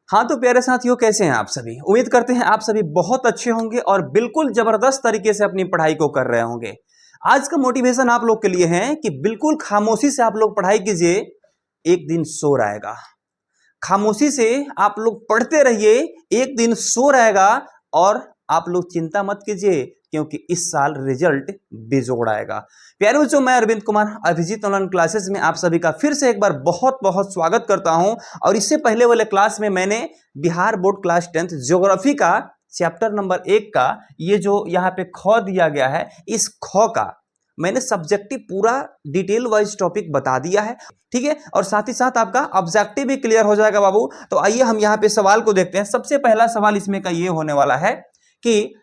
हाँ तो प्यारे साथियों, कैसे हैं आप सभी। उम्मीद करते हैं आप सभी बहुत अच्छे होंगे और बिल्कुल जबरदस्त तरीके से अपनी पढ़ाई को कर रहे होंगे। आज का मोटिवेशन आप लोग के लिए है कि बिल्कुल खामोशी से आप लोग पढ़ाई कीजिए, एक दिन शोर आएगा। खामोशी से आप लोग पढ़ते रहिए, एक दिन शोर आएगा। और आप लोग चिंता मत कीजिए क्योंकि इस साल रिजल्ट बेजोड़ आएगा। प्यारे बच्चों, मैं अरविंद कुमार अभिजीत ऑनलाइन क्लासेस में आप सभी का फिर से एक बार बहुत बहुत स्वागत करता हूं। और इससे पहले वाले क्लास में मैंने Bihar board class 10th geography का चैप्टर नंबर 1 का ये जो यहाँ पे ख दिया गया है, इस ख का मैंने सब्जेक्टिव पूरा डिटेल वाइज टॉपिक बता दिया है, ठीक है। और साथ ही साथ आपका ऑब्जेक्टिव भी क्लियर हो जाएगा बाबू। तो आइए हम यहाँ पे सवाल को देखते हैं। सबसे पहला सवाल इसमें का ये होने वाला है कि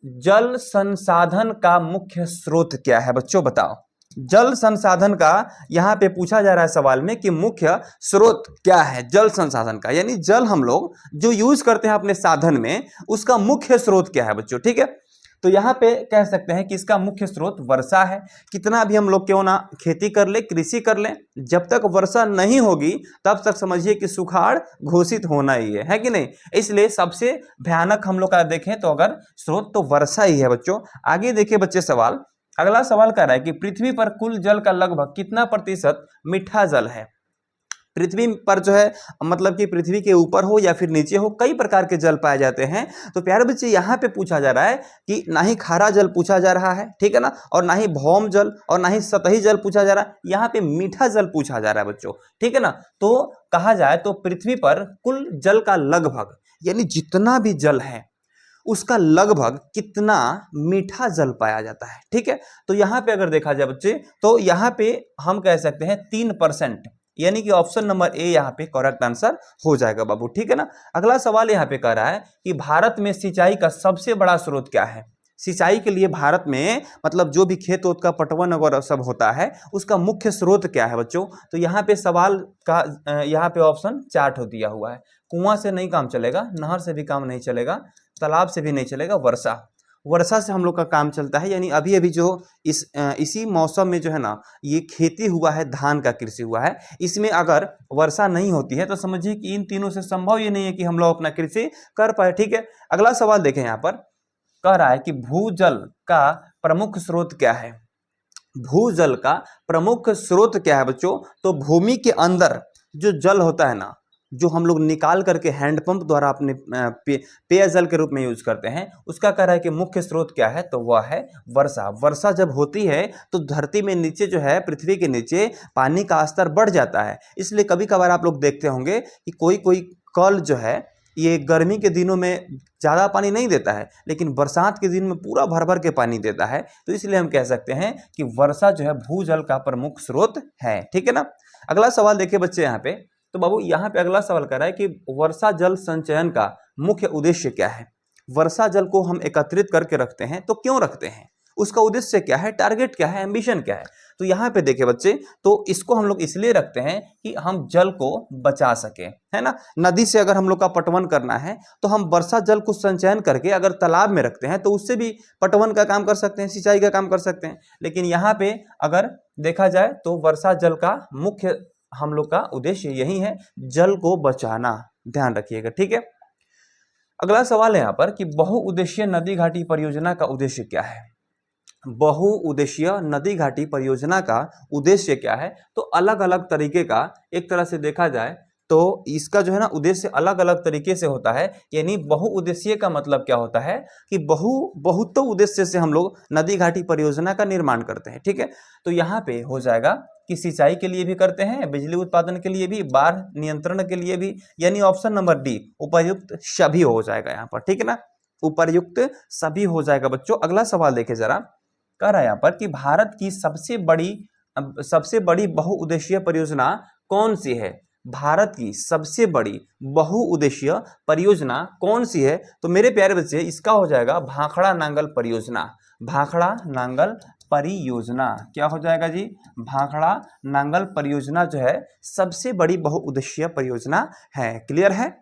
जल संसाधन का मुख्य स्रोत क्या है। बच्चों बताओ, जल संसाधन का यहां पे पूछा जा रहा है सवाल में कि मुख्य स्रोत क्या है जल संसाधन का, यानी जल हम लोग जो यूज करते हैं अपने साधन में, उसका मुख्य स्रोत क्या है बच्चों, ठीक है। तो यहां पे कह सकते हैं कि इसका मुख्य स्रोत वर्षा है। कितना भी हम लोग क्यों ना खेती कर ले, कृषि कर ले, जब तक वर्षा नहीं होगी तब तक समझिए कि सुखाड़ घोषित होना ही है कि नहीं। इसलिए सबसे भयानक हम लोग का देखें तो अगर स्रोत तो वर्षा ही है बच्चों। आगे देखिए बच्चे सवाल, अगला सवाल कह रहा है कि पृथ्वी पर कुल जल का लगभग कितना प्रतिशत मीठा जल है। पृथ्वी पर जो है, मतलब कि पृथ्वी के ऊपर हो या फिर नीचे हो, कई प्रकार के जल पाए जाते हैं। तो प्यारे बच्चे यहाँ पे पूछा जा रहा है कि ना ही खारा जल पूछा जा रहा है, ठीक है ना, और ना ही भौम जल और ना ही सतही जल पूछा जा रहा है, यहाँ पे मीठा जल पूछा जा रहा है बच्चों, ठीक है ना। तो कहा जाए तो पृथ्वी पर कुल जल का लगभग, यानी जितना भी जल है उसका लगभग कितना मीठा जल पाया जाता है, ठीक है। तो यहां पे अगर देखा जाए बच्चे, तो यहां पे हम कह सकते हैं 3%, यानी कि ऑप्शन नंबर ए यहां पे करेक्ट आंसर हो जाएगा बाबू, ठीक है ना। अगला सवाल यहां पे कह रहा है कि भारत में सिंचाई का सबसे बड़ा स्रोत क्या है। सिंचाई के लिए भारत में, मतलब जो भी खेत वोत का पटवन वगैरह सब होता है, उसका मुख्य स्रोत क्या है बच्चों। तो यहाँ पे सवाल का यहाँ पे ऑप्शन चार्ट हो दिया हुआ है। कुआं से नहीं काम चलेगा, नहर से भी काम नहीं चलेगा, तालाब से भी नहीं चलेगा, वर्षा से हम लोग का काम चलता है। यानी अभी अभी जो इसी मौसम में जो है ना, ये खेती हुआ है, धान का कृषि हुआ है, इसमें अगर वर्षा नहीं होती है तो समझिए कि इन तीनों से संभव ये नहीं है कि हम लोग अपना कृषि कर पाए, ठीक है। अगला सवाल देखें, यहाँ पर कह रहा है कि भूजल का प्रमुख स्रोत क्या है। भूजल का प्रमुख स्रोत क्या है बच्चों। तो भूमि के अंदर जो जल होता है ना, जो हम लोग निकाल करके हैंडपंप द्वारा अपने पेयजल के रूप में यूज करते हैं, उसका कह रहा है कि मुख्य स्रोत क्या है, तो वह है वर्षा। वर्षा जब होती है तो धरती में नीचे जो है, पृथ्वी के नीचे पानी का स्तर बढ़ जाता है। इसलिए कभी कभार आप लोग देखते होंगे कि कोई कोई कल जो है, ये गर्मी के दिनों में ज़्यादा पानी नहीं देता है, लेकिन बरसात के दिन में पूरा भर भर के पानी देता है। तो इसलिए हम कह सकते हैं कि वर्षा जो है भूजल का प्रमुख स्रोत है, ठीक है ना। अगला सवाल देखिए बच्चे यहाँ पे, तो बाबू यहाँ पे अगला सवाल कर रहा है कि वर्षा जल संचयन का मुख्य उद्देश्य क्या है। वर्षा जल को हम एकत्रित करके रखते हैं, तो क्यों रखते हैं, उसका उद्देश्य क्या है, टारगेट क्या है, एम्बिशन क्या है। तो यहाँ पे देखिए बच्चे, तो इसको हम लोग इसलिए रखते हैं कि हम जल को बचा सके, है ना। नदी से अगर हम लोग का पटवन करना है तो हम वर्षा जल को संचयन करके अगर तालाब में रखते हैं तो उससे भी पटवन का काम कर सकते हैं, सिंचाई का काम कर सकते हैं। लेकिन यहाँ पे अगर देखा जाए तो वर्षा जल का मुख्य हम लोग का उद्देश्य यही है, जल को बचाना, ध्यान रखिएगा, ठीक है। अगला सवाल है यहाँ पर कि बहुउद्देशीय नदी घाटी परियोजना का उद्देश्य क्या है। बहुउद्देशीय नदी घाटी परियोजना का उद्देश्य क्या है। तो अलग अलग तरीके का, एक तरह से देखा जाए तो इसका जो है ना उद्देश्य अलग अलग तरीके से होता है। यानी बहुउद्देशीय का मतलब क्या होता है कि बहुत उद्देश्य से हम लोग नदी घाटी परियोजना का निर्माण करते हैं, ठीक है। तो यहाँ पे हो जाएगा कि सिंचाई के लिए भी करते हैं, बिजली उत्पादन के लिए भी, बाढ़ नियंत्रण के लिए भी, यानी ऑप्शन नंबर डी उपर्युक्त सभी हो जाएगा यहाँ पर, ठीक है ना। उपर्युक्त सभी हो जाएगा बच्चों। अगला सवाल देखे जरा, कह रहा है यहाँ पर कि भारत की सबसे बड़ी बहुउद्देशीय परियोजना कौन सी है। भारत की सबसे बड़ी बहुउद्देशीय परियोजना कौन सी है। तो मेरे प्यारे बच्चे, इसका हो जाएगा भाखड़ा नांगल परियोजना। भाखड़ा नांगल परियोजना क्या हो जाएगा जी, भाखड़ा नांगल परियोजना जो है सबसे बड़ी बहुउद्देशीय परियोजना है। क्लियर है।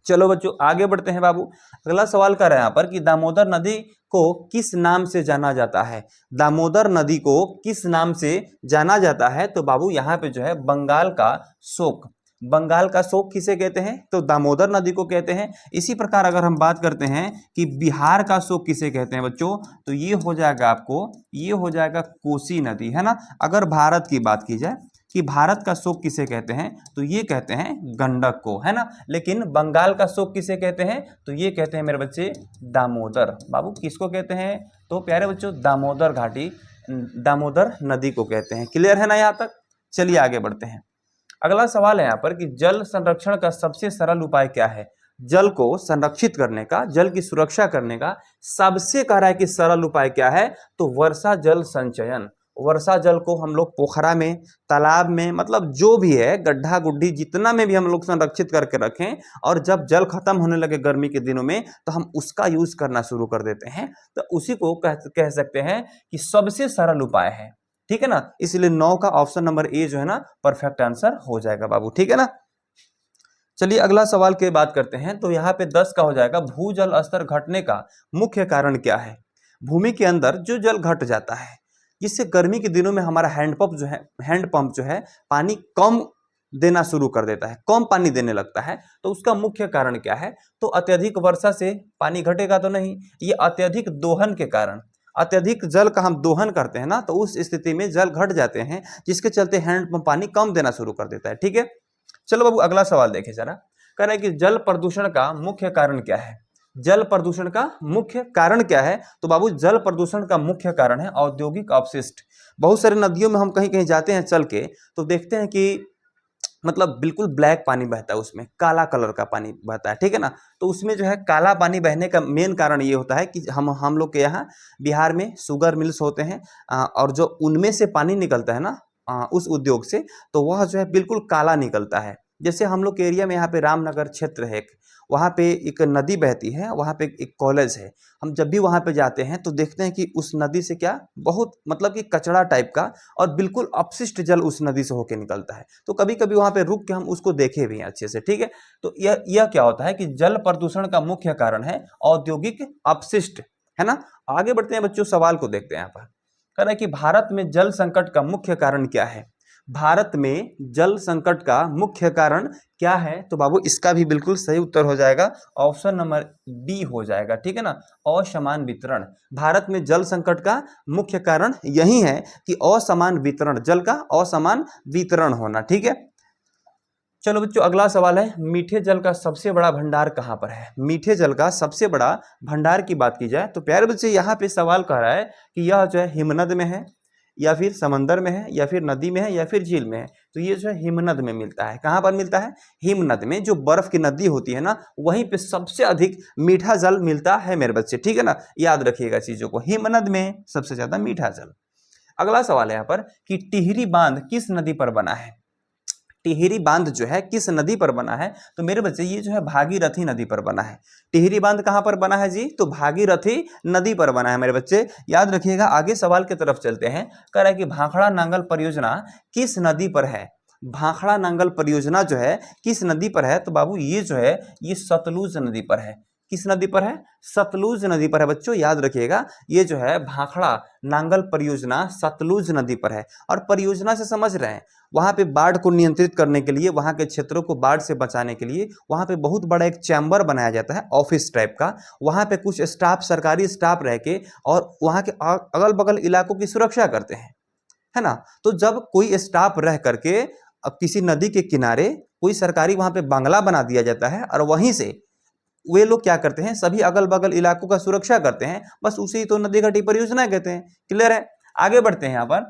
चलो बच्चों आगे बढ़ते हैं बाबू। अगला सवाल कर रहे हैं यहाँ पर कि दामोदर नदी को किस नाम से जाना जाता है। दामोदर नदी को किस नाम से जाना जाता है। तो बाबू यहाँ पे जो है बंगाल का शोक, बंगाल का शोक किसे कहते हैं? तो दामोदर नदी को कहते हैं। इसी प्रकार अगर हम बात करते हैं कि बिहार का शोक किसे कहते हैं बच्चों, तो ये हो जाएगा आपको, ये हो जाएगा कोसी नदी, है ना। अगर भारत की बात की जाए कि भारत का शोक किसे कहते हैं, तो ये कहते हैं गंडक को, है ना। लेकिन बंगाल का शोक किसे कहते हैं, तो ये कहते हैं मेरे बच्चे दामोदर। बाबू किसको कहते हैं? तो प्यारे बच्चों दामोदर घाटी, दामोदर नदी को कहते हैं। क्लियर है ना यहाँ तक? चलिए आगे बढ़ते हैं। अगला सवाल है यहाँ पर कि जल संरक्षण का सबसे सरल उपाय क्या है? जल को संरक्षित करने का, जल की सुरक्षा करने का सबसे कह रहा है कि सरल उपाय क्या है? तो वर्षा जल संचयन। वर्षा जल को हम लोग पोखरा में, तालाब में, मतलब जो भी है गड्ढा गुड्ढी जितना में भी हम लोग संरक्षित करके रखें, और जब जल खत्म होने लगे गर्मी के दिनों में तो हम उसका यूज करना शुरू कर देते हैं, तो उसी को कह सकते हैं कि सबसे सरल उपाय है। ठीक है ना, इसलिए 9 का ऑप्शन नंबर ए जो है ना परफेक्ट आंसर हो जाएगा बाबू। ठीक है ना। चलिए अगला सवाल की बात करते हैं। तो यहाँ पे 10 का हो जाएगा भूजल स्तर घटने का मुख्य कारण क्या है? भूमि के अंदर जो जल घट जाता है, जिससे गर्मी के दिनों में हमारा हैंडपंप जो है पानी कम देना शुरू कर देता है, कम पानी देने लगता है, तो उसका मुख्य कारण क्या है? तो अत्यधिक वर्षा से पानी घटेगा तो नहीं, ये अत्यधिक दोहन के कारण, अत्यधिक जल का हम दोहन करते हैं ना, तो उस स्थिति में जल घट जाते हैं, जिसके चलते हैंडपंप पानी कम देना शुरू कर देता है। ठीक है, चलो बाबू अगला सवाल देखें जरा। कह रहा है कि जल प्रदूषण का मुख्य कारण क्या है? जल प्रदूषण का मुख्य कारण क्या है? तो बाबू जल प्रदूषण का मुख्य कारण है औद्योगिक अपशिष्ट। बहुत सारे नदियों में हम कहीं कहीं जाते हैं चल के, तो देखते हैं कि मतलब बिल्कुल ब्लैक पानी बहता है, उसमें काला कलर का पानी बहता है। ठीक है ना, तो उसमें जो है काला पानी बहने का मेन कारण ये होता है कि हम लोग के यहाँ बिहार में शुगर मिल्स होते हैं, और जो उनमें से पानी निकलता है ना उस उद्योग से, तो वह जो है बिल्कुल काला निकलता है। जैसे हम लोग के एरिया में यहाँ पे रामनगर क्षेत्र है, वहाँ पे एक नदी बहती है, वहाँ पे एक कॉलेज है। हम जब भी वहाँ पे जाते हैं तो देखते हैं कि उस नदी से क्या बहुत मतलब कि कचरा टाइप का और बिल्कुल अपशिष्ट जल उस नदी से होके निकलता है। तो कभी कभी वहाँ पे रुक के हम उसको देखे भी हैं अच्छे से। ठीक है, तो यह क्या होता है कि जल प्रदूषण का मुख्य कारण है औद्योगिक अपशिष्ट, है ना। आगे बढ़ते हैं बच्चों, सवाल को देखते हैं। यहाँ पर कह रहा है कि भारत में जल संकट का मुख्य कारण क्या है? भारत में जल संकट का मुख्य कारण क्या है? तो बाबू इसका भी बिल्कुल सही उत्तर हो जाएगा, ऑप्शन नंबर बी हो जाएगा। ठीक है ना, असमान वितरण। भारत में जल संकट का मुख्य कारण यही है कि असमान वितरण, जल का असमान वितरण होना। ठीक है, चलो बच्चों अगला सवाल है, मीठे जल का सबसे बड़ा भंडार कहाँ पर है? मीठे जल का सबसे बड़ा भंडार की बात की जाए तो प्यारे बच्चे यहाँ पे सवाल कह रहा है कि यह जो है हिमनद में है, या फिर समंदर में है, या फिर नदी में है, या फिर झील में है। तो ये जो है हिमनद में मिलता है। कहाँ पर मिलता है? हिमनद में। जो बर्फ की नदी होती है ना, वहीं पे सबसे अधिक मीठा जल मिलता है मेरे बच्चे। ठीक है ना, याद रखिएगा चीजों को, हिमनद में सबसे ज्यादा मीठा जल। अगला सवाल है यहाँ पर कि टिहरी बांध किस नदी पर बना है? टिहरी बांध जो है किस नदी पर बना है? तो मेरे बच्चे ये जो है भागीरथी नदी पर बना है। टिहरी बांध कहां पर बना है जी? तो भागीरथी नदी पर बना है मेरे बच्चे, याद रखिएगा। आगे सवाल की तरफ चलते हैं। कह रहा है कि भाखड़ा नांगल परियोजना किस नदी पर है? भाखड़ा नांगल परियोजना जो है किस नदी पर है? तो बाबू ये जो है ये सतलुज नदी पर है। किस नदी पर है? सतलुज नदी पर है बच्चों, याद रखिएगा। ये जो है भाखड़ा नांगल परियोजना सतलुज नदी पर है। और परियोजना से समझ रहे हैं, वहां पे बाढ़ को नियंत्रित करने के लिए, वहां के क्षेत्रों को बाढ़ से बचाने के लिए वहां पे बहुत बड़ा एक चैम्बर बनाया जाता है, ऑफिस टाइप का। वहां पे कुछ स्टाफ, सरकारी स्टाफ रह के और वहां के अगल बगल इलाकों की सुरक्षा करते हैं, है ना। तो जब कोई स्टाफ रह करके अब किसी नदी के किनारे कोई सरकारी वहां पे बंगला बना दिया जाता है, और वहीं से वे लोग क्या करते हैं, सभी अगल बगल इलाकों का सुरक्षा करते हैं। बस उसी तो नदी घाटी परियोजना कहते हैं। क्लियर है, आगे बढ़ते हैं। यहाँ पर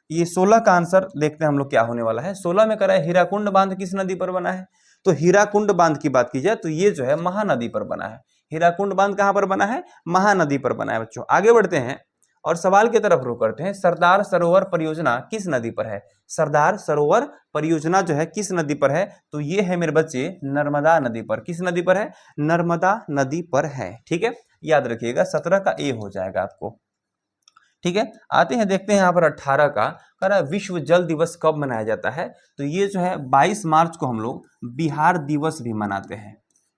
ये 16 का आंसर देखते हैं हम लोग क्या होने वाला है। 16 में करा है हीराकुंड बांध किस नदी पर बना है? तो हीराकुंड बांध की बात की जाए तो ये जो है महानदी पर बना है। हीराकुंड बांध कहां पर बना है? महानदी पर बना है बच्चों। आगे बढ़ते हैं और सवाल की तरफ रुख करते हैं। सरदार सरोवर परियोजना किस नदी पर है? सरदार सरोवर परियोजना जो है किस नदी पर है? तो ये है मेरे बच्चे नर्मदा नदी पर। किस नदी पर है? नर्मदा नदी पर है। ठीक है, याद रखिएगा, 17 का ए हो जाएगा आपको। ठीक है, आते हैं देखते हैं यहाँ पर 18 का। कह रहा है विश्व जल दिवस कब मनाया जाता है? तो ये जो है 22 मार्च को हम लोग बिहार दिवस भी मनाते हैं।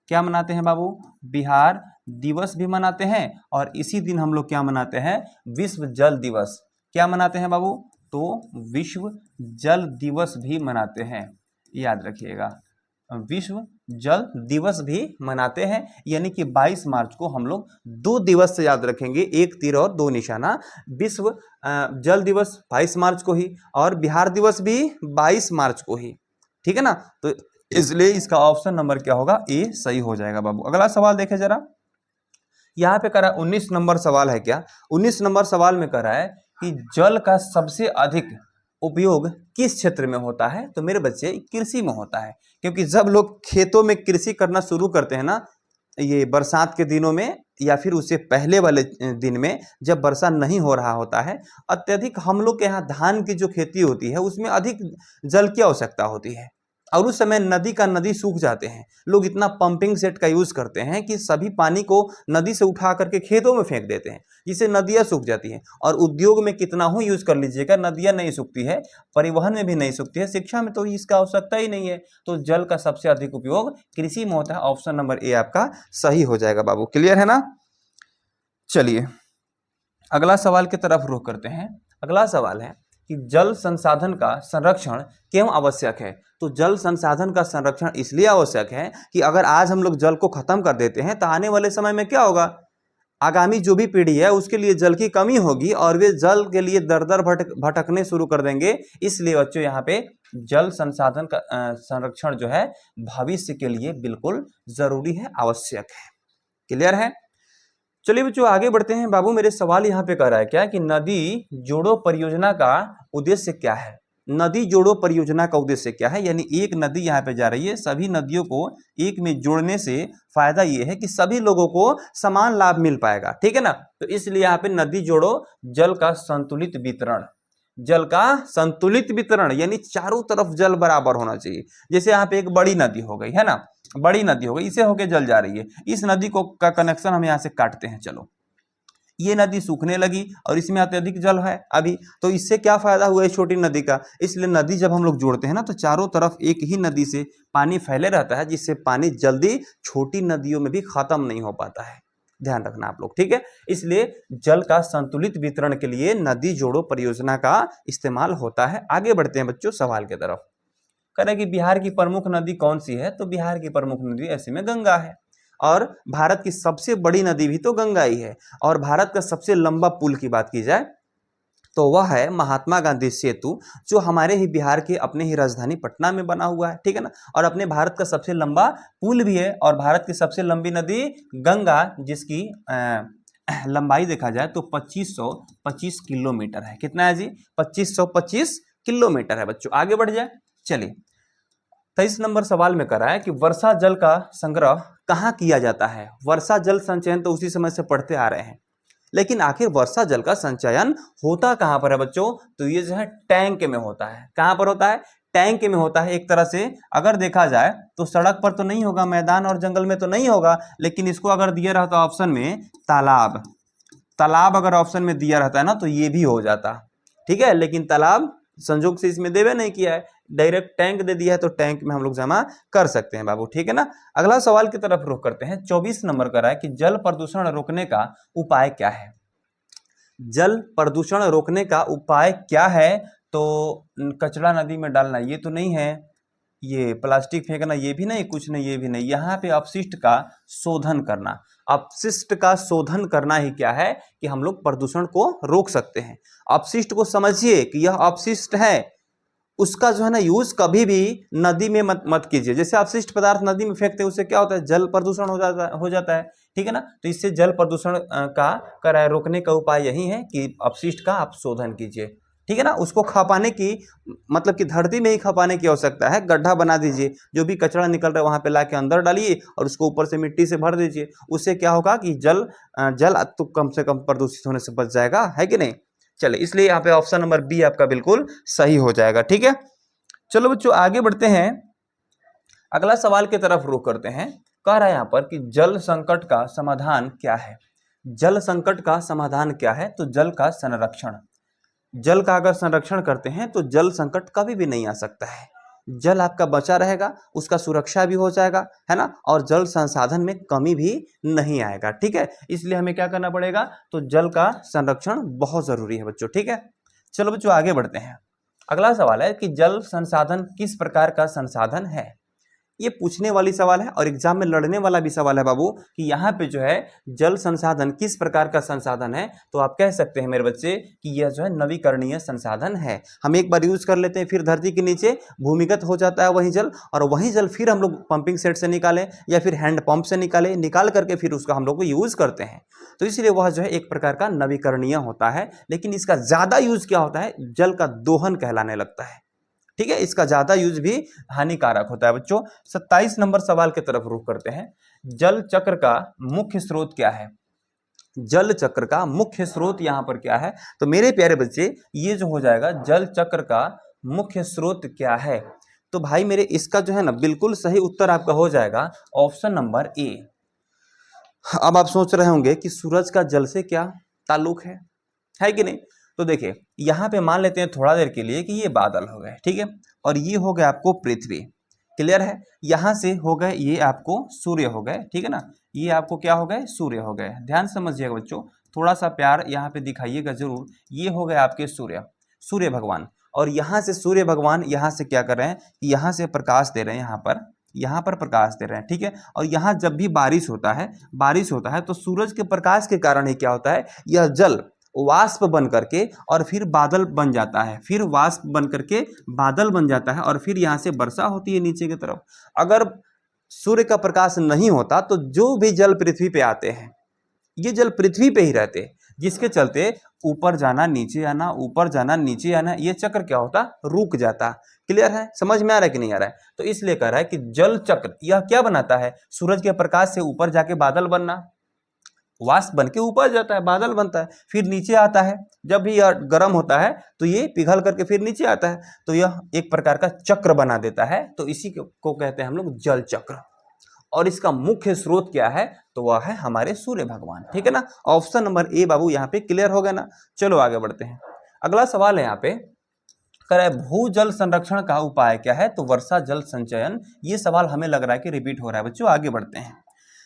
क्या मनाते हैं बाबू? बिहार दिवस भी मनाते हैं, और इसी दिन हम लोग क्या मनाते हैं? विश्व जल दिवस। क्या मनाते हैं बाबू? तो विश्व जल दिवस भी मनाते हैं। याद रखिएगा, विश्व जल दिवस भी मनाते हैं, यानी कि 22 मार्च को हम लोग 2 दिवस से याद रखेंगे, एक तीर और 2 निशाना। विश्व जल दिवस 22 मार्च को ही और बिहार दिवस भी 22 मार्च को ही, ठीक है ना। तो इसलिए इसका ऑप्शन नंबर क्या होगा, ए सही हो जाएगा बाबू। अगला सवाल देखें जरा, यहाँ पे करा 19 नंबर सवाल है क्या, 19 नंबर सवाल में करा है कि जल का सबसे अधिक उपयोग किस क्षेत्र में होता है। तो मेरे बच्चे कृषि में होता है, क्योंकि जब लोग खेतों में कृषि करना शुरू करते हैं ना, ये बरसात के दिनों में या फिर उससे पहले वाले दिन में, जब वर्षा नहीं हो रहा होता है, अत्यधिक हम लोग के यहाँ धान की जो खेती होती है उसमें अधिक जल की आवश्यकता होती है, और उस समय नदी सूख जाते हैं। लोग इतना पंपिंग सेट का यूज करते हैं कि सभी पानी को नदी से उठा करके खेतों में फेंक देते हैं, जिससे नदियां सूख जाती हैं। और उद्योग में कितना ही यूज कर लीजिएगा, नदियां नहीं सूखती है, परिवहन में भी नहीं सूखती है, शिक्षा में तो इसका आवश्यकता ही नहीं है। तो जल का सबसे अधिक उपयोग कृषि में होता है। ऑप्शन नंबर ए आपका सही हो जाएगा बाबू। क्लियर है ना। चलिए अगला सवाल की तरफ रुख करते हैं। अगला सवाल है कि जल संसाधन का संरक्षण क्यों आवश्यक है। तो जल संसाधन का संरक्षण इसलिए आवश्यक है कि अगर आज हम लोग जल को खत्म कर देते हैं तो आने वाले समय में क्या होगा, आगामी जो भी पीढ़ी है उसके लिए जल की कमी होगी और वे जल के लिए दर दर भटकने शुरू कर देंगे। इसलिए बच्चों यहाँ पे जल संसाधन का संरक्षण जो है भविष्य के लिए बिल्कुल जरूरी है, आवश्यक है। क्लियर है। चलिए बच्चों आगे बढ़ते हैं। बाबू मेरे सवाल यहाँ पे कह रहा है क्या कि नदी जोड़ो परियोजना का उद्देश्य क्या है। नदी जोड़ो परियोजना का उद्देश्य क्या है, यानी एक नदी यहाँ पे जा रही है, सभी नदियों को एक में जोड़ने से फायदा ये है कि सभी लोगों को समान लाभ मिल पाएगा, ठीक है ना। तो इसलिए यहाँ पे नदी जोड़ो जल का संतुलित वितरण, जल का संतुलित वितरण यानी चारों तरफ जल बराबर होना चाहिए। जैसे यहाँ पे एक बड़ी नदी हो गई है ना, बड़ी नदी हो गई, इसे होके जल जा रही है, इस नदी को का कनेक्शन हम यहाँ से काटते हैं। चलो ये नदी सूखने लगी और इसमें अत्यधिक जल है अभी, तो इससे क्या फायदा हुआ इस छोटी नदी का। इसलिए नदी जब हम लोग जोड़ते हैं ना तो चारों तरफ एक ही नदी से पानी फैले रहता है, जिससे पानी जल्दी छोटी नदियों में भी खत्म नहीं हो पाता है। ध्यान रखना आप लोग, ठीक है। इसलिए जल का संतुलित वितरण के लिए नदी जोड़ो परियोजना का इस्तेमाल होता है। आगे बढ़ते हैं बच्चों सवाल की तरफ। कह रहे कि बिहार की प्रमुख नदी कौन सी है। तो बिहार की प्रमुख नदी ऐसे में गंगा है, और भारत की सबसे बड़ी नदी भी तो गंगा ही है। और भारत का सबसे लंबा पुल की बात की जाए तो वह है महात्मा गांधी सेतु, जो हमारे ही बिहार के अपने ही राजधानी पटना में बना हुआ है, ठीक है ना। और अपने भारत का सबसे लंबा पुल भी है, और भारत की सबसे लंबी नदी गंगा, जिसकी लंबाई देखा जाए तो 2525 किलोमीटर है। कितना है जी, 2525 किलोमीटर है बच्चों। आगे बढ़ जाए। चलिए 23 नंबर सवाल में करा है कि वर्षा जल का संग्रह कहाँ किया जाता है। वर्षा जल संचयन तो उसी समय से पढ़ते आ रहे हैं, लेकिन आखिर वर्षा जल का संचयन होता कहाँ पर है बच्चों। तो ये जो है टैंक में होता है। कहाँ पर होता है, टैंक में होता है। एक तरह से अगर देखा जाए तो सड़क पर तो नहीं होगा, मैदान और जंगल में तो नहीं होगा, लेकिन इसको अगर दिया रहता ऑप्शन में तालाब, तालाब अगर ऑप्शन में दिया रहता है ना तो ये भी हो जाता, ठीक है। लेकिन तालाब संजोग से इसमें देवे नहीं किया है, डायरेक्ट टैंक दे दिया है, तो टैंक में हम लोग जमा कर सकते हैं बाबू, ठीक है ना। अगला सवाल की तरफ रुख करते हैं। 24 नंबर का है कि जल प्रदूषण रोकने का उपाय क्या है। जल प्रदूषण रोकने का उपाय क्या है। तो कचरा नदी में डालना ये तो नहीं है, ये प्लास्टिक फेंकना ये भी नहीं, कुछ नहीं ये भी नहीं। यहाँ पे अपशिष्ट का शोधन करना, अपशिष्ट का शोधन करना ही क्या है कि हम लोग प्रदूषण को रोक सकते हैं। अपशिष्ट को समझिए कि यह अपशिष्ट है, उसका जो है ना यूज कभी भी नदी में मत कीजिए। जैसे अपशिष्ट पदार्थ नदी में फेंकते हैं उससे क्या होता है, जल प्रदूषण हो जाता है, ठीक है ना। तो इससे जल प्रदूषण का रोकने का उपाय यही है कि अपशिष्ट का आप शोधन कीजिए, ठीक है ना। उसको खपाने की मतलब कि धरती में ही खपाने की आवश्यकता है। गड्ढा बना दीजिए, जो भी कचरा निकल रहा है वहां पे लाके अंदर डालिए और उसको ऊपर से मिट्टी से भर दीजिए। उससे क्या होगा कि जल तो कम से कम प्रदूषित होने से बच जाएगा, है कि नहीं। चले, इसलिए यहाँ पे ऑप्शन नंबर बी आपका बिल्कुल सही हो जाएगा, ठीक है। चलो बच्चों आगे बढ़ते हैं। अगला सवाल की तरफ रुख करते हैं। कह रहा है यहाँ पर कि जल संकट का समाधान क्या है। जल संकट का समाधान क्या है। तो जल का संरक्षण, जल का अगर संरक्षण करते हैं तो जल संकट कभी भी नहीं आ सकता है। जल आपका बचा रहेगा, उसका सुरक्षा भी हो जाएगा, है ना, और जल संसाधन में कमी भी नहीं आएगा, ठीक है। इसलिए हमें क्या करना पड़ेगा, तो जल का संरक्षण बहुत जरूरी है बच्चों, ठीक है। चलो बच्चों आगे बढ़ते हैं। अगला सवाल है कि जल संसाधन किस प्रकार का संसाधन है। ये पूछने वाली सवाल है और एग्जाम में लड़ने वाला भी सवाल है बाबू कि यहाँ पे जो है जल संसाधन किस प्रकार का संसाधन है, तो आप कह सकते हैं मेरे बच्चे कि यह जो है नवीकरणीय संसाधन है। हम एक बार यूज कर लेते हैं, फिर धरती के नीचे भूमिगत हो जाता है वही जल, और वही जल फिर हम लोग पंपिंग सेट से निकालें या फिर हैंड पंप से निकाल करके फिर उसका हम लोग यूज करते हैं। तो इसलिए वह जो है एक प्रकार का नवीकरणीय होता है, लेकिन इसका ज्यादा यूज क्या होता है, जल का दोहन कहलाने लगता है। ठीक है, इसका ज्यादा यूज भी हानिकारक होता है। बच्चों 27 नंबर सवाल की तरफ रुख करते हैं। जल चक्र का मुख्य स्रोत क्या है। जल चक्र का मुख्य स्रोत यहां पर क्या है, तो मेरे प्यारे बच्चे ये जो हो जाएगा जल चक्र का मुख्य स्रोत क्या है, तो भाई मेरे इसका जो है ना बिल्कुल सही उत्तर आपका हो जाएगा ऑप्शन नंबर ए। अब आप सोच रहे होंगे कि सूरज का जल से क्या ताल्लुक है कि नहीं। तो देखिए यहां पे मान लेते हैं थोड़ा देर के लिए कि ये बादल हो गए, ठीक है, और ये हो गए आपको पृथ्वी, क्लियर है। यहां से हो गए ये आपको सूर्य हो गए, ठीक है ना, ये आपको क्या हो गए, सूर्य हो गए। ध्यान समझिएगा बच्चों, थोड़ा सा प्यार यहाँ पे दिखाइएगा जरूर। ये हो गए आपके सूर्य भगवान, और यहाँ से सूर्य भगवान यहाँ से क्या कर रहे हैं, यहाँ से प्रकाश दे रहे हैं, यहाँ पर प्रकाश दे रहे हैं, ठीक है। और यहाँ जब भी बारिश होता है तो सूरज के प्रकाश के कारण ही क्या होता है, यह जल वाष्प बन करके और फिर बादल बन जाता है, फिर वाष्प बन करके बादल बन जाता है, और फिर यहाँ से वर्षा होती है नीचे की तरफ। अगर सूर्य का प्रकाश नहीं होता तो जो भी जल पृथ्वी पे आते हैं ये जल पृथ्वी पे ही रहते, जिसके चलते ऊपर जाना नीचे आना, ऊपर जाना नीचे आना, ये चक्र क्या होता, रुक जाता। क्लियर है, समझ में आ रहा है कि नहीं आ रहा है। तो इसलिए कह रहा है कि जल चक्र यह क्या बनाता है, सूरज के प्रकाश से ऊपर जाके बादल बनना, वाष्प बन के ऊपर जाता है, बादल बनता है, फिर नीचे आता है, जब भी यह गर्म होता है तो ये पिघल करके फिर नीचे आता है, तो यह एक प्रकार का चक्र बना देता है। तो इसी को कहते हैं हम लोग जल चक्र। और इसका मुख्य स्रोत क्या है, तो वह है हमारे सूर्य भगवान, ठीक है ना। ऑप्शन नंबर ए बाबू यहाँ पे क्लियर हो गया ना। चलो आगे बढ़ते हैं। अगला सवाल है यहाँ पे, कह भूजल संरक्षण का उपाय क्या है, तो वर्षा जल संचयन। ये सवाल हमें लग रहा है कि रिपीट हो रहा है बच्चों, आगे बढ़ते हैं।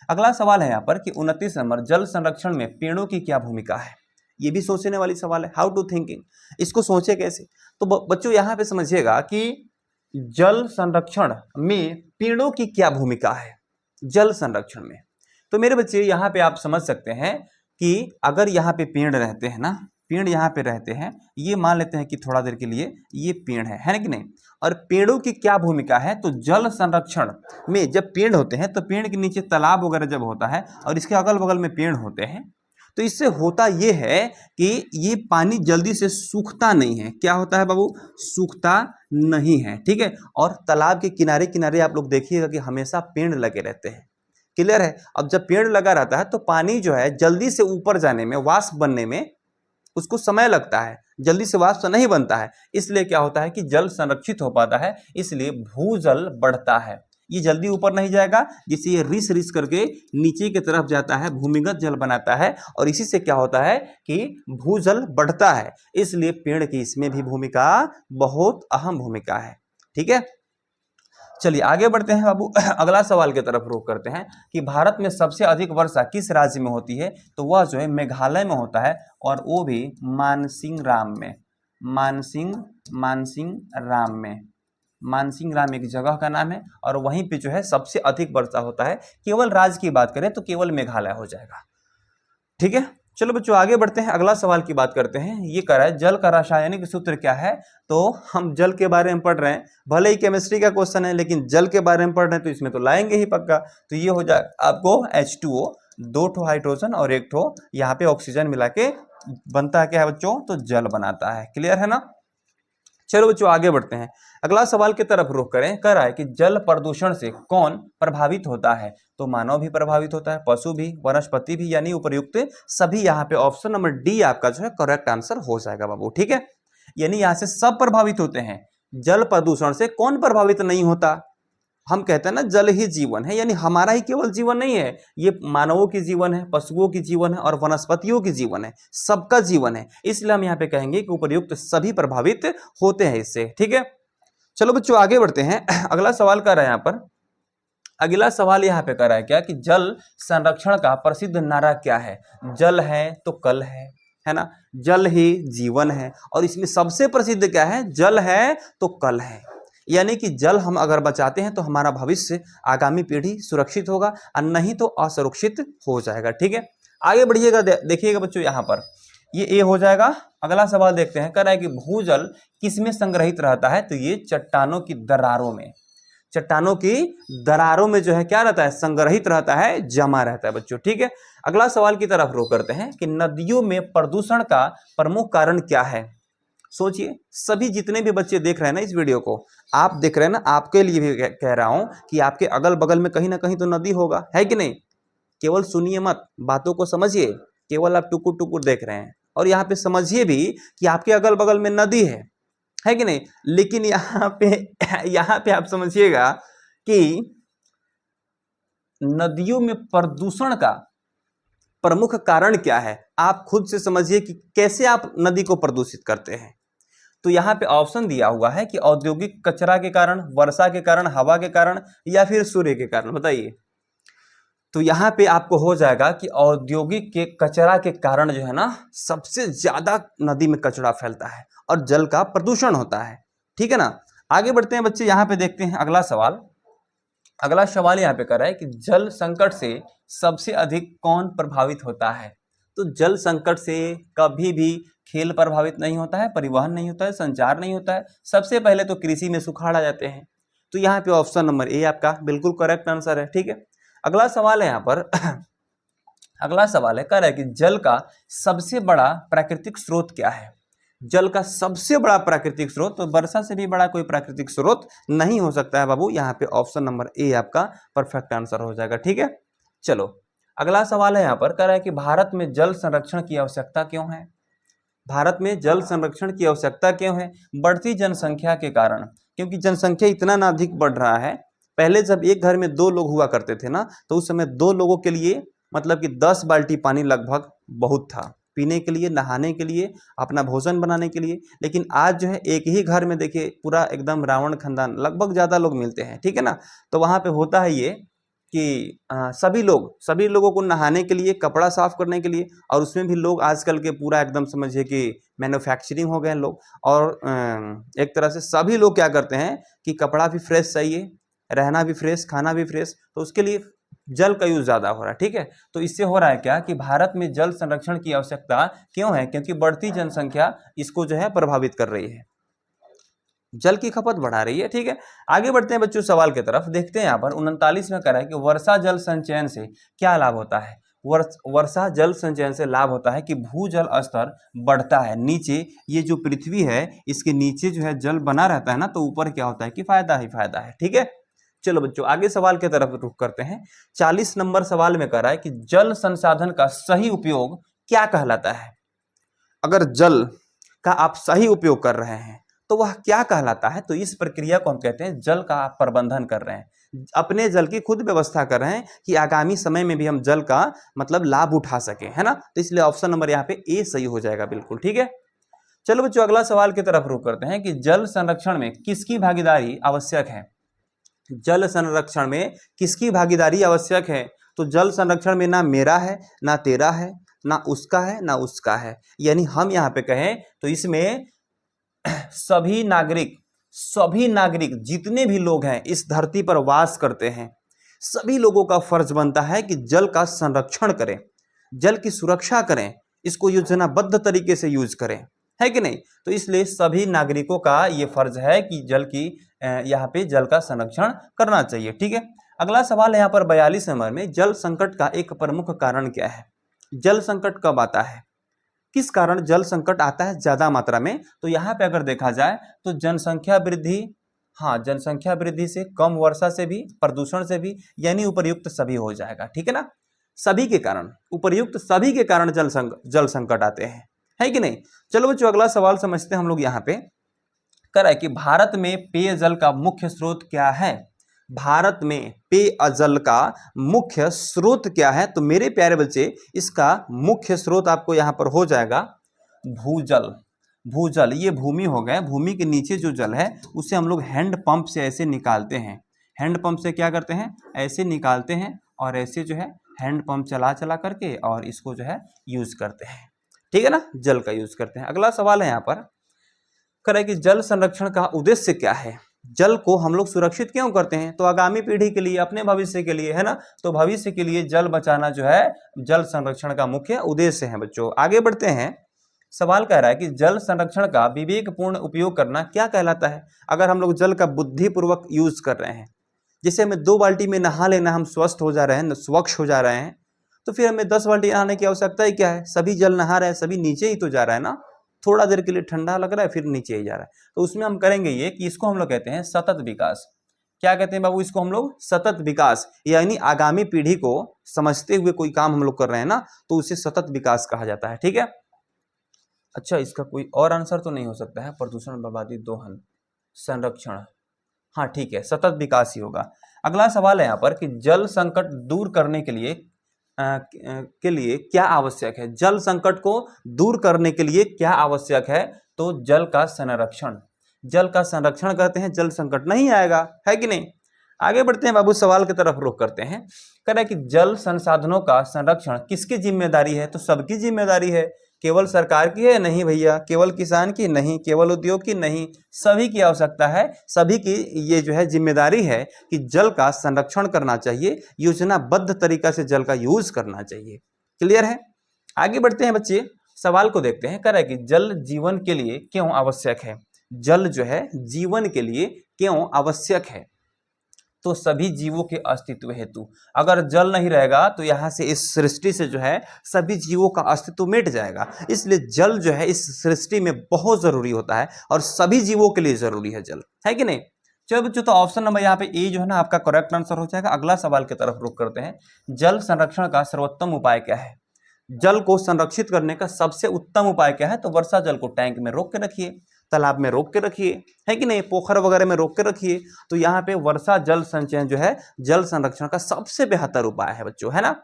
अगला सवाल है यहाँ पर कि 29 नंबर, जल संरक्षण में पेड़ों की क्या भूमिका है। ये भी सोचने वाली सवाल है, हाउ टू थिंकिंग, इसको सोचे कैसे। तो बच्चों यहाँ पे समझिएगा कि जल संरक्षण में पेड़ों की क्या भूमिका है जल संरक्षण में। तो मेरे बच्चे यहाँ पे आप समझ सकते हैं कि अगर यहाँ पे पेड़ रहते हैं ना, पेड़ यहाँ पे रहते हैं, ये मान लेते हैं कि थोड़ा देर के लिए ये पेड़ है ना कि नहीं। और पेड़ों की क्या भूमिका है, तो जल संरक्षण में जब पेड़ होते हैं तो पेड़ के नीचे तालाब वगैरह जब होता है और इसके अगल बगल में पेड़ होते हैं, तो इससे होता ये है कि ये पानी जल्दी से सूखता नहीं है। क्या होता है बाबू, सूखता नहीं है, ठीक है। और तालाब के किनारे किनारे आप लोग देखिएगा कि हमेशा पेड़ लगे रहते हैं, क्लियर है। अब जब पेड़ लगा रहता है तो पानी जो है जल्दी से ऊपर जाने में, वाष्प बनने में उसको समय लगता है, जल्दी से वाष्प नहीं बनता है। इसलिए क्या होता है कि जल संरक्षित हो पाता है, इसलिए भूजल बढ़ता है। ये जल्दी ऊपर नहीं जाएगा, जिससे ये रिस रिस करके नीचे की तरफ जाता है, भूमिगत जल बनाता है, और इसी से क्या होता है कि भूजल बढ़ता है। इसलिए पेड़ की इसमें भी भूमिका, बहुत अहम भूमिका है, ठीक है। चलिए आगे बढ़ते हैं बाबू। अगला सवाल की तरफ रुख करते हैं कि भारत में सबसे अधिक वर्षा किस राज्य में होती है, तो वह जो है मेघालय में होता है, और वो भी मानसिंगराम में। मानसिंगराम एक जगह का नाम है, और वहीं पे जो है सबसे अधिक वर्षा होता है। केवल राज्य की बात करें तो केवल मेघालय हो जाएगा, ठीक है। चलो बच्चों आगे बढ़ते हैं, अगला सवाल की बात करते हैं। ये कह रहा है जल का रासायनिक सूत्र क्या है, तो हम जल के बारे में पढ़ रहे हैं, भले ही केमिस्ट्री का क्वेश्चन है लेकिन जल के बारे में पढ़ रहे हैं तो इसमें तो लाएंगे ही पक्का। तो ये हो जाए आपको H2O, 2 ठो हाइड्रोजन और 1 ठो यहाँ पे ऑक्सीजन मिला के बनता है क्या है बच्चों, तो जल बनाता है, क्लियर है ना। चलो बच्चों आगे बढ़ते हैं, अगला सवाल की तरफ रुख करें। कह रहा है कि जल प्रदूषण से कौन प्रभावित होता है, तो मानव भी प्रभावित होता है, पशु भी, वनस्पति भी, यानी उपर्युक्त सभी। यहाँ पे ऑप्शन नंबर डी आपका जो है करेक्ट आंसर हो जाएगा बाबू, ठीक है। यानी यहाँ से सब प्रभावित होते हैं, जल प्रदूषण से कौन प्रभावित नहीं होता। हम कहते हैं ना जल ही जीवन है, यानी हमारा ही केवल जीवन नहीं है, ये मानवों की जीवन है, पशुओं की जीवन है, और वनस्पतियों की जीवन है, सबका जीवन है। इसलिए हम यहाँ पे कहेंगे कि उपर्युक्त सभी प्रभावित होते हैं इससे, ठीक है। चलो बच्चों आगे बढ़ते हैं, अगला सवाल कर रहा है यहाँ पर। अगला सवाल यहाँ पे कर रहा है क्या कि जल संरक्षण का प्रसिद्ध नारा क्या है। जल है तो कल है है ना। जल ही जीवन है और इसमें सबसे प्रसिद्ध क्या है, जल है तो कल है। यानी कि जल हम अगर बचाते हैं तो हमारा भविष्य, आगामी पीढ़ी सुरक्षित होगा और नहीं तो असुरक्षित हो जाएगा। ठीक है, आगे बढ़िएगा, देखिएगा बच्चों यहाँ पर ये ए हो जाएगा। अगला सवाल देखते हैं, कह रहा है कि भूजल किसमें संग्रहित रहता है, तो ये चट्टानों की दरारों में, चट्टानों की दरारों में जो है क्या रहता है, संग्रहित रहता है, जमा रहता है बच्चों। ठीक है, अगला सवाल की तरफ रुख करते हैं कि नदियों में प्रदूषण का प्रमुख कारण क्या है। सोचिए, सभी जितने भी बच्चे देख रहे हैं ना इस वीडियो को, आप देख रहे हैं ना, आपके लिए भी कह रहा हूं कि आपके अगल बगल में कहीं ना कहीं तो नदी होगा, है कि नहीं। केवल सुनिए मत, बातों को समझिए, केवल आप टुकुर टुकुर देख रहे हैं। और यहाँ पे समझिए भी कि आपके अगल बगल में नदी है कि नहीं। लेकिन यहाँ पे आप समझिएगा कि नदियों में प्रदूषण का प्रमुख कारण क्या है। आप खुद से समझिए कि कैसे आप नदी को प्रदूषित करते हैं। तो यहाँ पे ऑप्शन दिया हुआ है कि औद्योगिक कचरा के कारण, वर्षा के कारण, हवा के कारण या फिर सूर्य के कारण, बताइए। तो यहाँ पे आपको हो जाएगा कि औद्योगिक के कचरा के कारण जो है ना, सबसे ज्यादा नदी में कचरा फैलता है और जल का प्रदूषण होता है। ठीक है ना, आगे बढ़ते हैं बच्चे, यहाँ पे देखते हैं अगला सवाल। अगला सवाल यहाँ पे कर रहा है कि जल संकट से सबसे अधिक कौन प्रभावित होता है। तो जल संकट से कभी भी खेल प्रभावित नहीं होता है, परिवहन नहीं होता है, संचार नहीं होता है, सबसे पहले तो कृषि में सुखाड़ आ जाते हैं। तो यहाँ पे ऑप्शन नंबर ए आपका बिल्कुल करेक्ट आंसर है। ठीक है, अगला सवाल है यहाँ पर अगला सवाल है, कह रहा है कि जल का सबसे बड़ा प्राकृतिक स्रोत क्या है। जल का सबसे बड़ा प्राकृतिक स्रोत, तो वर्षा से भी बड़ा कोई प्राकृतिक स्रोत नहीं हो सकता है बाबू। यहाँ पे ऑप्शन नंबर ए आपका परफेक्ट आंसर हो जाएगा। ठीक है, चलो अगला सवाल है यहाँ पर, कह रहा है कि भारत में जल संरक्षण की आवश्यकता क्यों है। भारत में जल संरक्षण की आवश्यकता क्यों है। बढ़ती जनसंख्या के कारण, क्योंकि जनसंख्या इतना ना अधिक बढ़ रहा है। पहले जब एक घर में 2 लोग हुआ करते थे ना, तो उस समय 2 लोगों के लिए मतलब कि 10 बाल्टी पानी लगभग बहुत था, पीने के लिए, नहाने के लिए, अपना भोजन बनाने के लिए। लेकिन आज जो है एक ही घर में देखिए पूरा एकदम रावण खानदान, लगभग ज्यादा लोग मिलते हैं। ठीक है ना, तो वहां पे होता है ये कि सभी लोगों को नहाने के लिए, कपड़ा साफ करने के लिए, और उसमें भी लोग आजकल के पूरा एकदम समझिए कि मैन्युफैक्चरिंग हो गए हैं लोग। और एक तरह से सभी लोग क्या करते हैं कि कपड़ा भी फ्रेश चाहिए, रहना भी फ्रेश, खाना भी फ्रेश, तो उसके लिए जल का यूज ज्यादा हो रहा है। ठीक है, तो इससे हो रहा है क्या कि भारत में जल संरक्षण की आवश्यकता क्यों है, क्योंकि बढ़ती जनसंख्या इसको जो है प्रभावित कर रही है, जल की खपत बढ़ा रही है। ठीक है, आगे बढ़ते हैं बच्चों सवाल की तरफ, देखते हैं यहाँ पर 39 में कह रहा है कि वर्षा जल संचयन से क्या लाभ होता है। वर्षा जल संचयन से लाभ होता है कि भूजल स्तर बढ़ता है। नीचे ये जो पृथ्वी है इसके नीचे जो है जल बना रहता है ना, तो ऊपर क्या होता है कि फायदा ही फायदा है। ठीक है, चलो बच्चों आगे सवाल की तरफ रुख करते हैं। 40 नंबर सवाल में कह रहा है कि जल संसाधन का सही उपयोग क्या कहलाता है। अगर जल का आप सही उपयोग कर रहे हैं तो वह क्या कहलाता है। तो इस प्रक्रिया को हम कहते हैं जल का आप प्रबंधन कर रहे हैं, अपने जल की खुद व्यवस्था कर रहे हैं कि आगामी समय में भी हम जल का मतलब लाभ उठा सके, है ना। तो इसलिए ऑप्शन नंबर यहाँ पे ए सही हो जाएगा बिल्कुल। ठीक है, चलो बच्चों अगला सवाल की तरफ रुख करते हैं कि जल संरक्षण में किसकी भागीदारी आवश्यक है। जल संरक्षण में किसकी भागीदारी आवश्यक है। तो जल संरक्षण में ना मेरा है, ना तेरा है, ना उसका है, ना उसका है। यानी हम यहाँ पे कहें तो इसमें सभी नागरिक जितने भी लोग हैं इस धरती पर वास करते हैं, सभी लोगों का फर्ज बनता है कि जल का संरक्षण करें, जल की सुरक्षा करें, इसको योजनाबद्ध तरीके से यूज करें, है कि नहीं। तो इसलिए सभी नागरिकों का ये फर्ज है कि जल की यहाँ पे जल का संरक्षण करना चाहिए। ठीक है, अगला सवाल है यहाँ पर 42 नंबर में, जल संकट का एक प्रमुख कारण क्या है। जल संकट कब आता है, किस कारण जल संकट आता है ज्यादा मात्रा में। तो यहाँ पे अगर देखा जाए तो जनसंख्या वृद्धि, हाँ जनसंख्या वृद्धि से, कम वर्षा से भी, प्रदूषण से भी, यानी उपर्युक्त सभी हो जाएगा। ठीक है ना, सभी के कारण, उपर्युक्त सभी के कारण जल संकट आते हैं, है कि नहीं। चलो बच्चों अगला सवाल समझते हैं हम लोग। यहाँ पे कह रहा है कि भारत में पेयजल का मुख्य स्रोत क्या है। भारत में पेयजल का मुख्य स्रोत क्या है। तो मेरे प्यारे बच्चे इसका मुख्य स्रोत आपको यहां पर हो जाएगा भूजल। भूजल ये भूमि हो गए, भूमि के नीचे जो जल है उसे हम लोग हैंड पंप से ऐसे निकालते हैं। हैंड पंप से क्या करते हैं, ऐसे निकालते हैं और ऐसे जो है हैंड पंप चला चला करके और इसको जो है यूज करते हैं। ठीक है ना, जल का यूज करते हैं। अगला सवाल है यहाँ पर, करें कि जल संरक्षण का उद्देश्य क्या है, जल को हम लोग सुरक्षित क्यों करते हैं, तो आगामी पीढ़ी के लिए, अपने भविष्य के लिए, है ना, तो भविष्य के लिए जल बचाना जो है जल संरक्षण का मुख्य उद्देश्य है। बच्चों आगे बढ़ते हैं, सवाल कह रहा है कि जल संरक्षण का विवेकपूर्ण उपयोग करना क्या कहलाता है। अगर हम लोग जल का बुद्धिपूर्वक यूज कर रहे हैं, जैसे हमें 2 बाल्टी में नहा लेना, हम स्वस्थ हो जा रहे हैं, स्वच्छ हो जा रहे हैं, तो फिर हमें 10 बाल्टी नहाने की आवश्यकता ही क्या है, सभी जल नहा रहे हैं, सभी नीचे ही तो जा रहा है ना, थोड़ा देर के लिए ठंडा लग रहा है फिर नीचे ही जा रहा है। तो उसमें हम करेंगे ये कि इसको हम लोग कहते हैं सतत विकास। क्या कहते हैं बाबू, इसको हम लोग सतत विकास, यानी आगामी पीढ़ी को समझते हुए कोई काम हम लोग कर रहे हैं ना, तो उसे सतत विकास कहा जाता है। ठीक है, अच्छा इसका कोई और आंसर तो नहीं हो सकता है, प्रदूषण, बर्बादी, दोहन, संरक्षण, हाँ ठीक है, सतत विकास ही होगा। अगला सवाल है यहाँ पर कि जल संकट दूर करने के लिए क्या आवश्यक है, जल संकट को दूर करने के लिए क्या आवश्यक है, तो जल का संरक्षण, जल का संरक्षण करते हैं, जल संकट नहीं आएगा, है कि नहीं। आगे बढ़ते हैं बाबू, सवाल की तरफ रुख करते हैं, कह रहे हैं कि जल संसाधनों का संरक्षण किसकी जिम्मेदारी है, तो सबकी जिम्मेदारी है। केवल सरकार की है नहीं भैया, केवल किसान की नहीं, केवल उद्योग की नहीं, सभी की आवश्यकता है, सभी की ये जो है जिम्मेदारी है कि जल का संरक्षण करना चाहिए, योजनाबद्ध तरीका से जल का यूज करना चाहिए। क्लियर है, आगे बढ़ते हैं बच्चे, सवाल को देखते हैं। कह रहा है कि जल जीवन के लिए क्यों आवश्यक है, जल जो है जीवन के लिए क्यों आवश्यक है, तो सभी जीवों के अस्तित्व हेतु। अगर जल नहीं रहेगा तो यहाँ से इस सृष्टि से जो है सभी जीवों का अस्तित्व मिट जाएगा, इसलिए जल जो है इस सृष्टि में बहुत जरूरी होता है और सभी जीवों के लिए जरूरी है जल, है कि नहीं। चलो बच्चों, तो ऑप्शन नंबर यहाँ पे ए जो है ना आपका करेक्ट आंसर हो जाएगा। अगला सवाल की तरफ रुख करते हैं, जल संरक्षण का सर्वोत्तम उपाय क्या है, जल को संरक्षित करने का सबसे उत्तम उपाय क्या है, तो वर्षा जल को टैंक में रोक के रखिए, तालाब में रोक के रखिए, है कि नहीं, पोखर वगैरह में रोक के रखिए। तो यहाँ पे वर्षा जल संचयन जो है जल संरक्षण का सबसे बेहतर उपाय है बच्चों, है ना।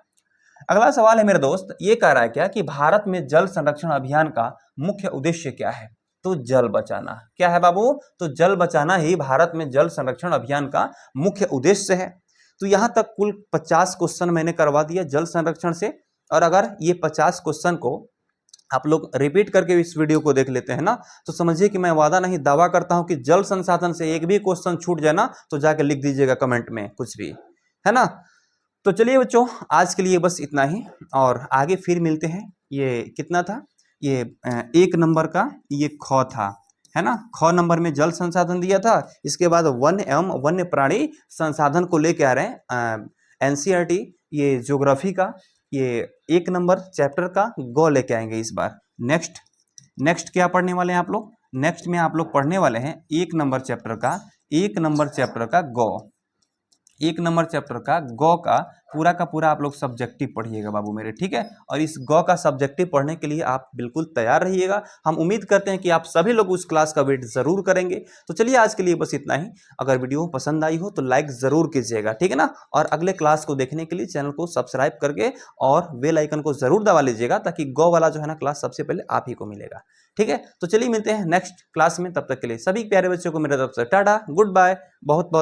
अगला सवाल है मेरे दोस्त, ये कह रहा है क्या कि भारत में जल संरक्षण अभियान का मुख्य उद्देश्य क्या है, तो जल बचाना। क्या है बाबू, तो जल बचाना ही भारत में जल संरक्षण अभियान का मुख्य उद्देश्य है। तो यहाँ तक कुल 50 क्वेश्चन मैंने करवा दिया जल संरक्षण से, और अगर ये 50 क्वेश्चन को आप लोग रिपीट करके इस वीडियो को देख लेते हैं ना, तो समझिए कि मैं वादा नहीं दावा करता हूं कि जल संसाधन से एक भी क्वेश्चन छूट जाए ना, तो जाके लिख दीजिएगा कमेंट में कुछ भी, है ना। तो चलिए बच्चों, आज के लिए बस इतना ही, और आगे फिर मिलते हैं। ये कितना था, ये 1 नंबर का ये ख था, है ना, ख नंबर में जल संसाधन दिया था, इसके बाद वन एवं वन्य प्राणी संसाधन को लेके आ रहे हैं एनसीईआरटी, ये ज्योग्राफी का ये 1 नंबर चैप्टर का गौ लेके आएंगे इस बार। नेक्स्ट क्या पढ़ने वाले हैं आप लोग, नेक्स्ट में आप लोग पढ़ने वाले हैं 1 नंबर चैप्टर का, 1 नंबर चैप्टर का गौ, 1 नंबर चैप्टर का गौ का पूरा आप लोग सब्जेक्टिव पढ़िएगा बाबू मेरे, ठीक है। और इस गौ का सब्जेक्टिव पढ़ने के लिए आप बिल्कुल तैयार रहिएगा। हम उम्मीद करते हैं कि आप सभी लोग उस क्लास का वेट जरूर करेंगे। तो चलिए आज के लिए बस इतना ही। अगर वीडियो पसंद आई हो तो लाइक जरूर कीजिएगा, ठीक है ना। और अगले क्लास को देखने के लिए चैनल को सब्सक्राइब करके और बेल आइकन को जरूर दबा लीजिएगा, ताकि गौ वाला जो है ना क्लास सबसे पहले आप ही को मिलेगा, ठीक है। तो चलिए मिलते हैं नेक्स्ट क्लास में, तब तक के लिए सभी प्यारे बच्चों को मेरे तरफ से टाटा, गुड बाय, बहुत बहुत